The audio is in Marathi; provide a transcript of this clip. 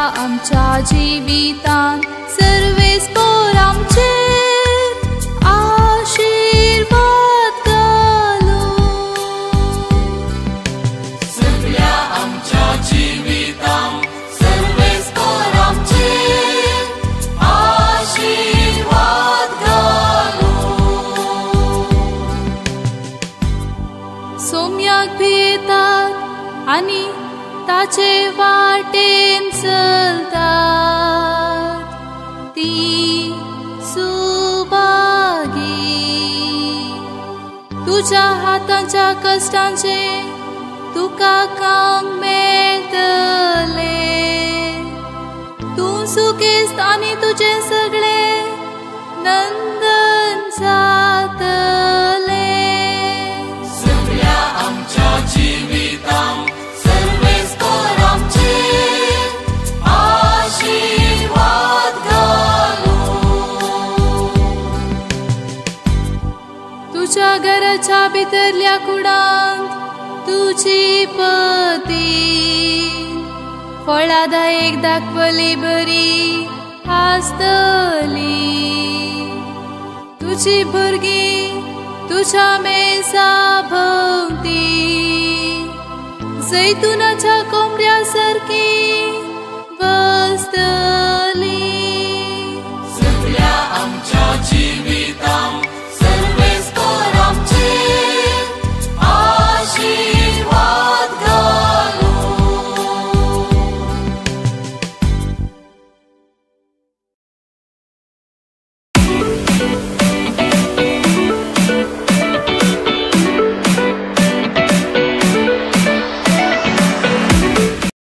आमच्या जिवितांत सर्वे स्पोर आमचेर आशीर्वाद घालो। सगळ्या आमच्या जिवितांत सर्वे स्पोर आमचेर आशीर्वाद घालो। सोम्याक भियेतात आनी ताचे वाटेन चलतात ती सुभागी। तुझ्या हातांच्या कष्टांचे तुका काम मेळटले। तूं सुखेस्त आनी तुझे सगळे नंदन जातले। सगळ्या आमच्या जिवितांत सर्वे स्पोर आमचेर आशीर्वाद घालो। तुझ्या घराच्या भितरल्या कुडांत तुझी पती फळादायक दाखवली बरी आसतली। तुझी भुरगीं तुझ्या मेजा भोवती जैतुनाच्या कोंबऱ्या सारकी बसतली।